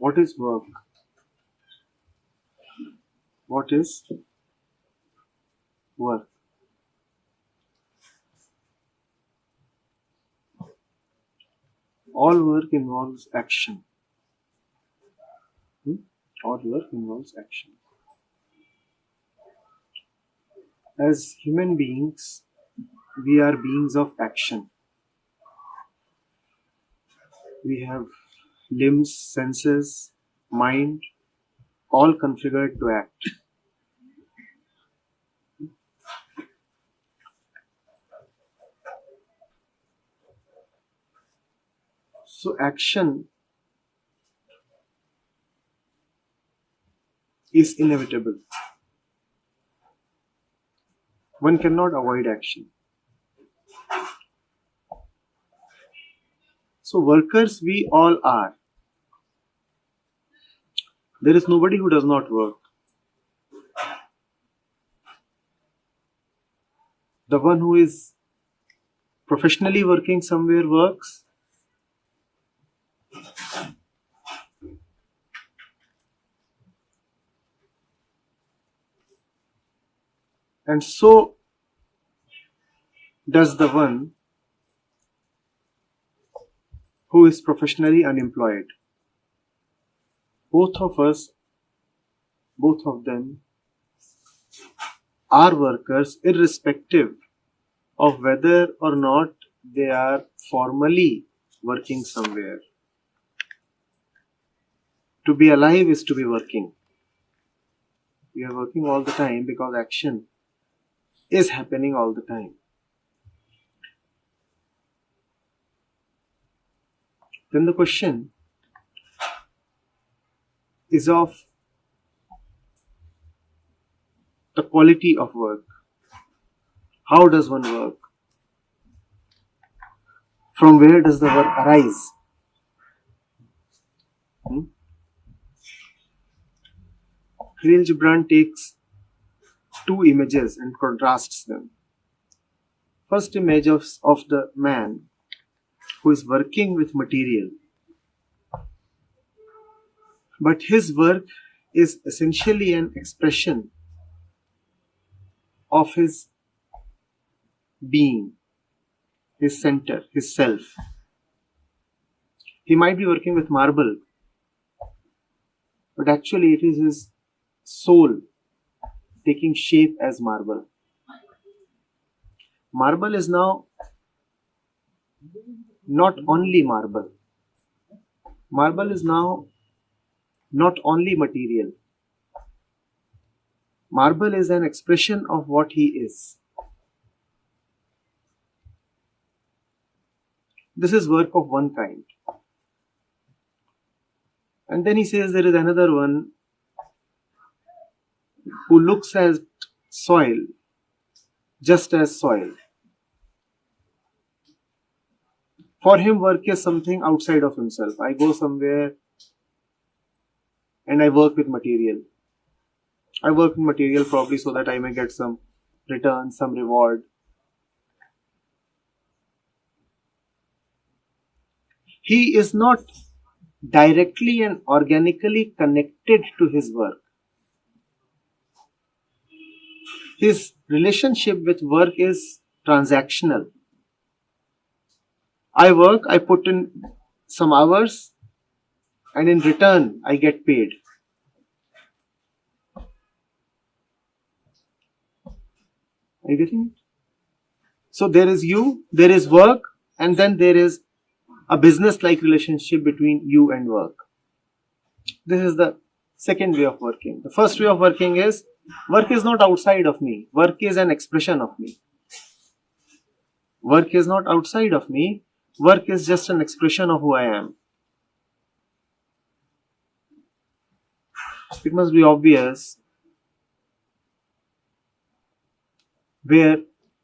What is work? What is work? All work involves action. All work involves action. As human beings, we are beings of action. We have limbs, senses, mind, all configured to act. So action is inevitable. One cannot avoid action. So workers we all are. There is nobody who does not work. The one who is professionally working somewhere works. And so does the one who is professionally unemployed. Both of them are workers irrespective of whether or not they are formally working somewhere. To be alive is to be working. We are working all the time because action is happening all the time. Then the question is of the quality of work. How does one work? From where does the work arise? Khalil Gibran takes two images and contrasts them. First image of the man who is working with material, but his work is essentially an expression of his being, his center, his self. He might be working with marble, but actually it is his soul taking shape as marble. Marble is now not only marble. Marble is now not only material. Marble is an expression of what he is. This is work of one kind. And then he says there is another one who looks at soil just as soil. For him, work is something outside of himself. I go somewhere and I work with material. I work with material probably so that I may get some return, some reward. He is not directly and organically connected to his work. His relationship with work is transactional. I work, I put in some hours, and in return, I get paid. Are you getting it? So there is you, there is work, and then there is a business-like relationship between you and work. This is the second way of working. The first way of working is, work is not outside of me. Work is an expression of me. Work is not outside of me. Work is just an expression of who I am. It must be obvious where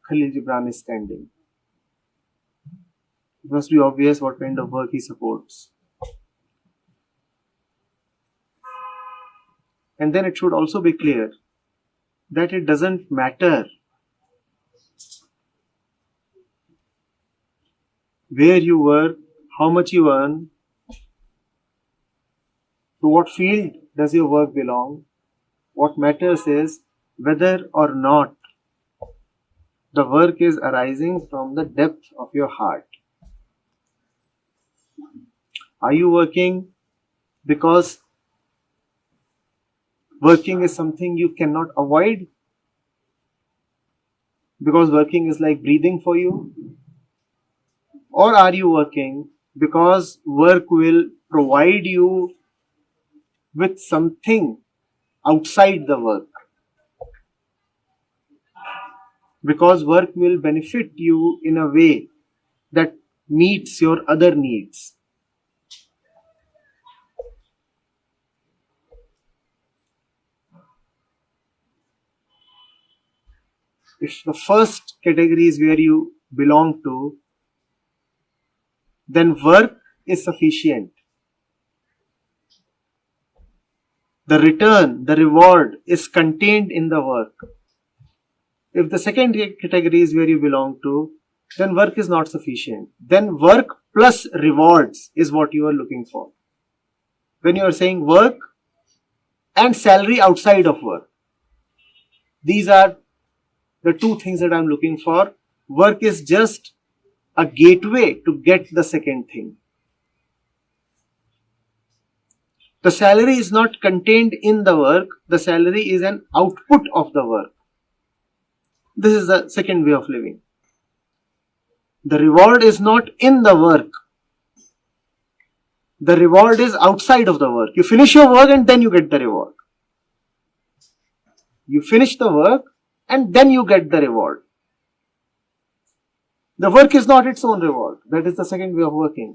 Khalil Gibran is standing. It must be obvious what kind of work he supports. And then it should also be clear that it doesn't matter where you work, how much you earn, to what field does your work belong. What matters is whether or not the work is arising from the depth of your heart. Are you working because working is something you cannot avoid? Because working is like breathing for you? Or are you working because work will provide you with something outside the work? Because work will benefit you in a way that meets your other needs. If the first category is where you belong to, then work is sufficient. The return, the reward is contained in the work. If the second category is where you belong to, then work is not sufficient. Then work plus rewards is what you are looking for. When you are saying work and salary outside of work, these are the two things that I am looking for. Work is just a gateway to get the second thing. The salary is not contained in the work. The salary is an output of the work. This is the second way of living. The reward is not in the work. The reward is outside of the work. You finish your work and then you get the reward. You finish the work and then you get the reward. The work is not its own reward. That is the second way of working.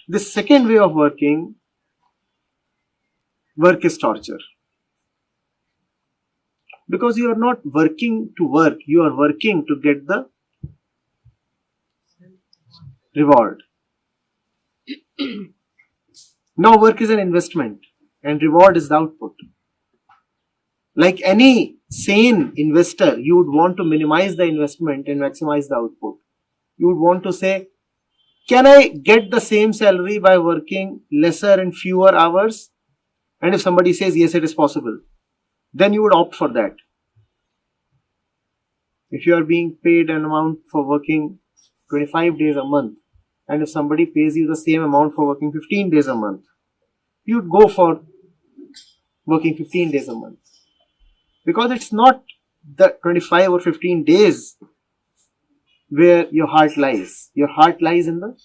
This second way of working, work is torture. Because you are not working to work, you are working to get the reward. Now work is an investment and reward is the output. Like any sane investor, you would want to minimize the investment and maximize the output. You would want to say, can I get the same salary by working lesser and fewer hours? And if somebody says, yes, it is possible, then you would opt for that. If you are being paid an amount for working 25 days a month, and if somebody pays you the same amount for working 15 days a month, you would go for working 15 days a month. Because it's not the 25 or 15 days where your heart lies. Your heart lies in the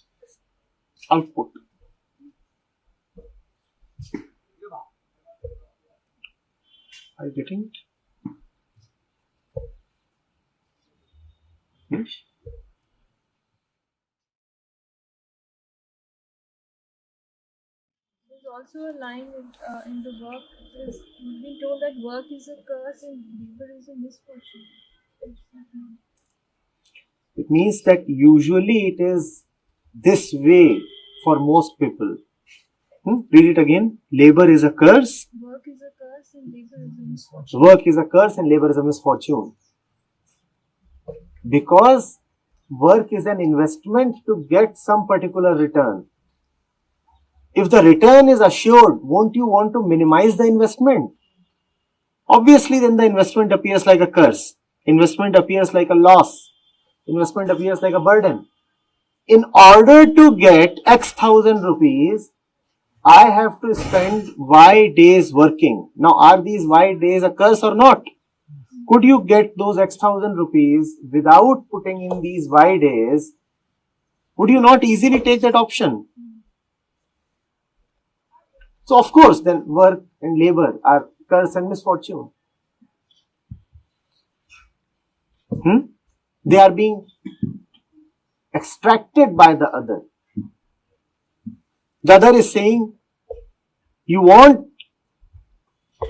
output. Are you getting it? Yes? There's also a line in the work. We've been told that work is a curse and labor is a misfortune. It means that usually it is this way for most people. Read it again. Labor is a curse. Work is a curse and labor is a misfortune. Work is a curse and labor is a misfortune. Because work is an investment to get some particular return. If the return is assured, won't you want to minimize the investment? Obviously, then the investment appears like a curse. Investment appears like a loss. Investment appears like a burden. In order to get X thousand rupees, I have to spend Y days working. Now, are these Y days a curse or not? Could you get those X thousand rupees without putting in these Y days? Would you not easily take that option? So, of course, then work and labor are curse and misfortune. They are being extracted by the other. The other is saying, you want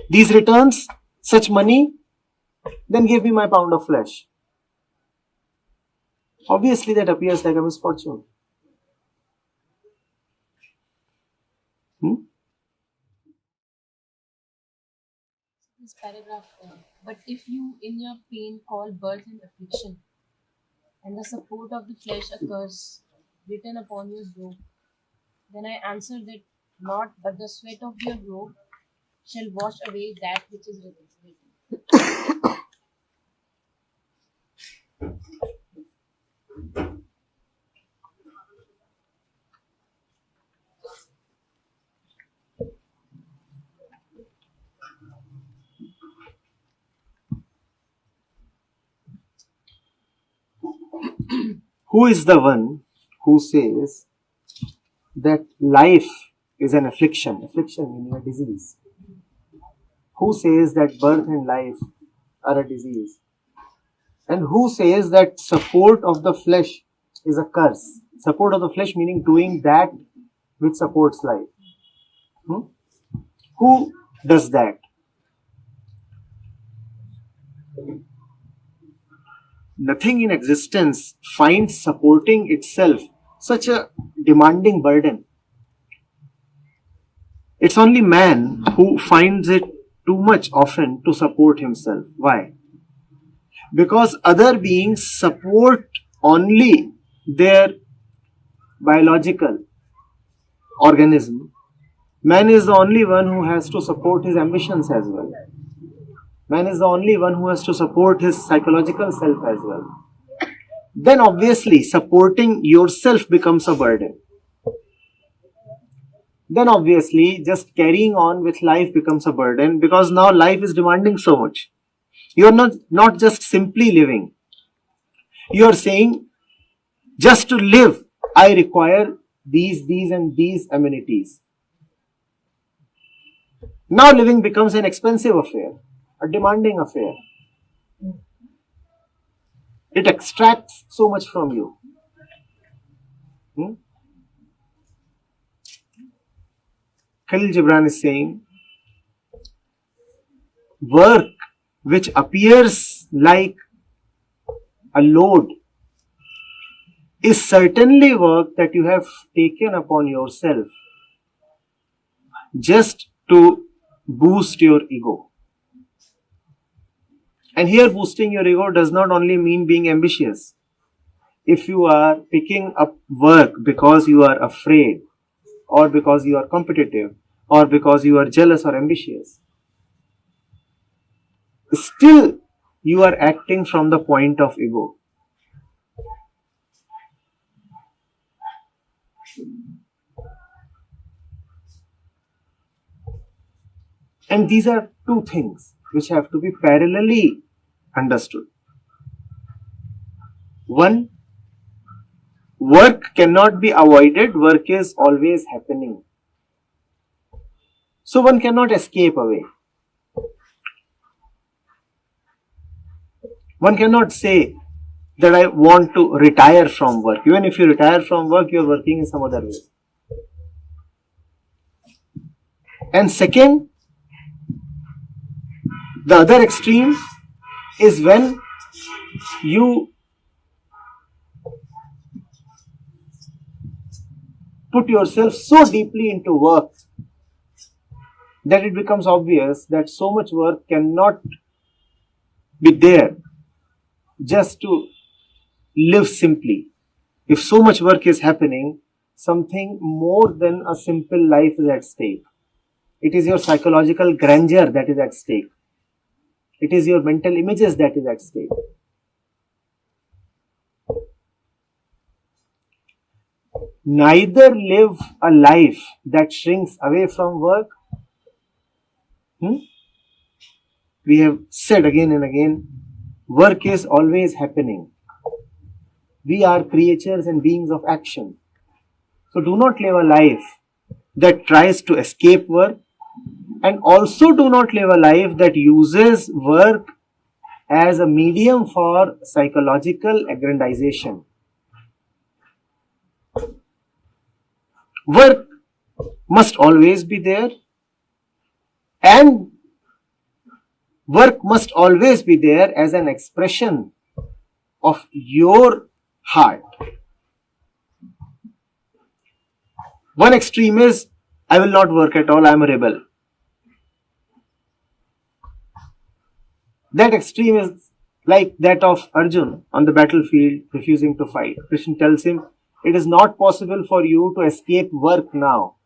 these returns, such money, then give me my pound of flesh. Obviously, that appears like a misfortune. This paragraph, but if you in your pain call birth and affliction, and the support of the flesh a curse written upon your brow, then I answer that naught but the sweat of your robe shall wash away that which is written. Who is the one who says that life is an affliction? Affliction meaning a disease. Who says that birth and life are a disease? And who says that support of the flesh is a curse? Support of the flesh meaning doing that which supports life. Who does that? Nothing in existence finds supporting itself such a demanding burden. It's only man who finds it too much often to support himself. Why? Because other beings support only their biological organism. Man is the only one who has to support his ambitions as well. Man is the only one who has to support his psychological self as well. Then obviously supporting yourself becomes a burden. Then obviously just carrying on with life becomes a burden, because now life is demanding so much. You are not just simply living. You are saying, just to live, I require these and these amenities. Now living becomes an expensive affair, a demanding affair. It extracts so much from you. Khalil Gibran is saying, work which appears like a load is certainly work that you have taken upon yourself just to boost your ego. And here boosting your ego does not only mean being ambitious. If you are picking up work because you are afraid, or because you are competitive, or because you are jealous or ambitious, still you are acting from the point of ego. And these are two things which have to be parallelly understood. One, work cannot be avoided, work is always happening. So one cannot escape away. One cannot say that I want to retire from work. Even if you retire from work, you are working in some other way. And second, the other extreme is when you put yourself so deeply into work that it becomes obvious that so much work cannot be there just to live simply. If so much work is happening, something more than a simple life is at stake. It is your psychological grandeur that is at stake. It is your mental images that is at stake. Neither live a life that shrinks away from work. We have said again and again, work is always happening. We are creatures and beings of action. So do not live a life that tries to escape work, and also do not live a life that uses work as a medium for psychological aggrandization. Work must always be there, and work must always be there as an expression of your heart. One extreme is, I will not work at all, I am a rebel. That extreme is like that of Arjun on the battlefield refusing to fight. Krishna tells him, it is not possible for you to escape work now.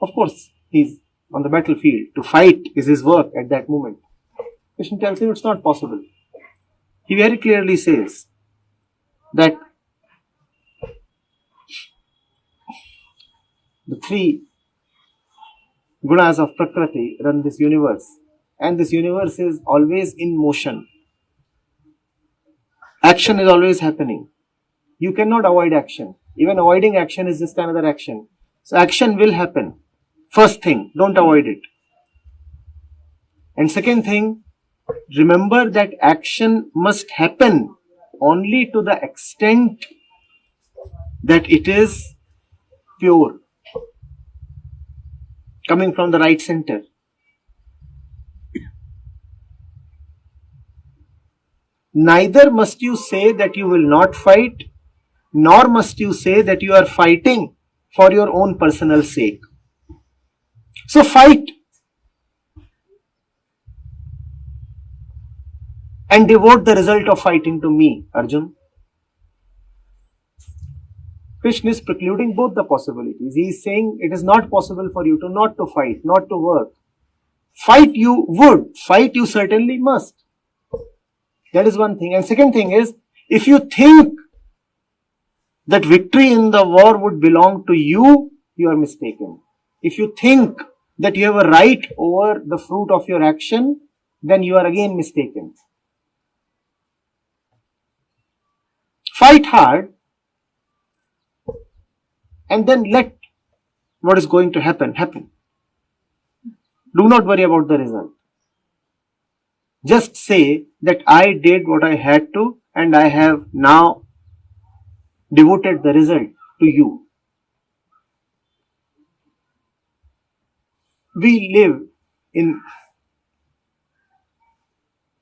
Of course, he's on the battlefield. To fight is his work at that moment. Krishna tells him it's not possible. He very clearly says that the three gunas of Prakriti run this universe, and this universe is always in motion. Action is always happening. You cannot avoid action. Even avoiding action is just another action. So action will happen. First thing, don't avoid it. And second thing, remember that action must happen only to the extent that it is pure, coming from the right center. Neither must you say that you will not fight, nor must you say that you are fighting for your own personal sake. So fight and devote the result of fighting to me, Arjun. Krishna is precluding both the possibilities. He is saying it is not possible for you to not to fight, not to work. Fight you would, fight you certainly must. That is one thing. And second thing is, if you think that victory in the war would belong to you, you are mistaken. If you think that you have a right over the fruit of your action, then you are again mistaken. Fight hard and then let what is going to happen, happen. Do not worry about the result. Just say that I did what I had to and I have now devoted the result to you. We live in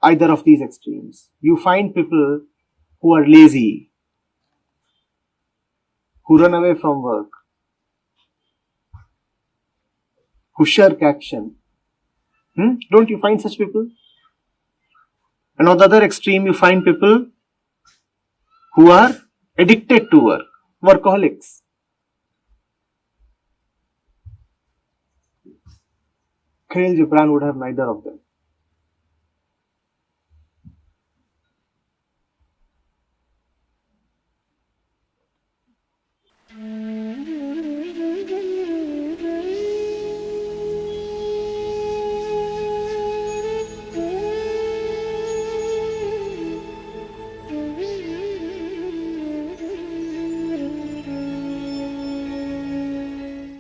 either of these extremes. You find people who are lazy, who run away from work, who shirk action. Don't you find such people? And on the other extreme, you find people who are addicted to work, workaholics. Khalil Gibran would have neither of them.